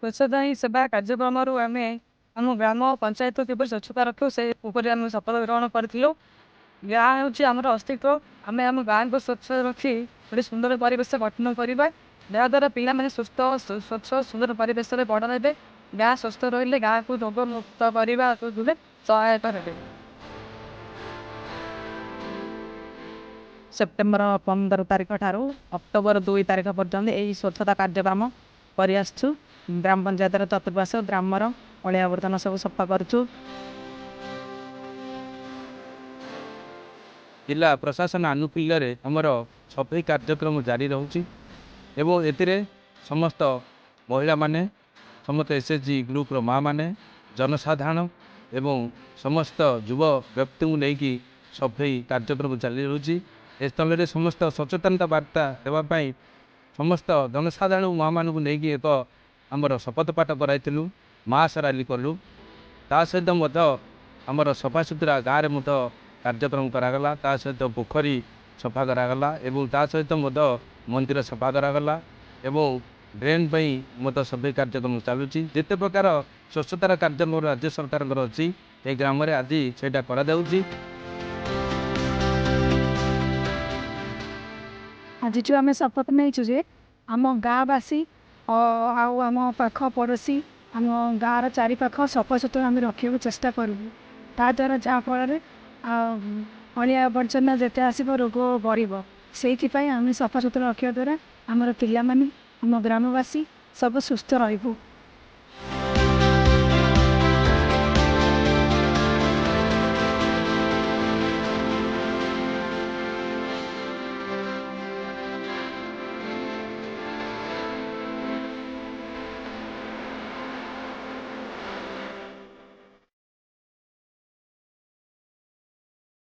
ସ୍ୱଚ୍ଛତା ହିଁ ସେବା କାର୍ଯ୍ୟକ୍ରମରୁ ଆମେ ଆମ ଗ୍ରାମ ପଞ୍ଚାୟତ କିପରି ସ୍ୱଚ୍ଛତା ରଖୁ ସେ ଉପରେ ଆମେ ଶପଥ ଗ୍ରହଣ କରିଥିଲୁ। ଗାଁ ହେଉଛି ଆମର ଅସ୍ତିତ୍ୱ। ଆମେ ଆମ ଗାଁକୁ ସ୍ୱଚ୍ଛ ରଖି ଗୋଟେ ସୁନ୍ଦର ପରିବେଶ ଗଠନ କରିବା, ଯାହାଦ୍ୱାରା ପିଲାମାନେ ସୁସ୍ଥ ସ୍ୱଚ୍ଛ ସୁନ୍ଦର ପରିବେଶରେ ବଡ଼ ହେବେ। ଗାଁ ସୁସ୍ଥ ରହିଲେ ଗାଁକୁ ରୋଗମୁକ୍ତ କରିବାକୁ ସହାୟତା ହେବେ। ସେପ୍ଟେମ୍ବର 15 ତାରିଖ ଠାରୁ ଅକ୍ଟୋବର 2 ତାରିଖ ପର୍ଯ୍ୟନ୍ତ ଏହି ସ୍ୱଚ୍ଛତା କାର୍ଯ୍ୟକ୍ରମ କରିଆସୁଛୁ। ଗ୍ରାମ ପଞ୍ଚାୟତର ଚତୁର୍ପାର୍ଶ୍ୱ ଗ୍ରାମର ଅଳିଆ ଆବର୍ଜନା ସବୁ ସଫା କରୁଛୁ। जिला प्रशासन आनुकूल्य आमर सफाई कार्यक्रम जारी रहुछि एवं एतिरे समस्त महिला माने समस्त एसएचजी ग्रुप माँ माने जनसाधारण एवं समस्त युव व्यक्ति को लेकिन सफाई कार्यक्रम चली रही ए स्थल में समस्त सचेतनता वार्ता देवाई समस्त जनसाधारण माँ मान को लेकिन एक आमर शपथ पाठ कराइलु मास रैली कलु ता सहित आमर सफा सुतरा गाँव में कार्यक्रम करागला ता सहित पोखरी सफा करागला एवं ता सहित मंदिर सफा करागला एवं ड्रेन पर सफाई कार्यक्रम चलुची जिते प्रकार स्वच्छतार कार्यक्रम राज्य सरकार अच्छी ये ग्राम में आज से आज जो आम शपथ नहीं जे आम गाँववासी आम पाख पड़ोशी आम गाँव चारिपाख सफा सुतरा आम रखा चेष्टा करूँ ताद्वारा जहाँफल अलिया आवर्जना जिते आसब रोग बढ़ से आम सफा सुतरा रखा द्वारा आमर पिला आम ग्रामवासी सब सुस्थ रही।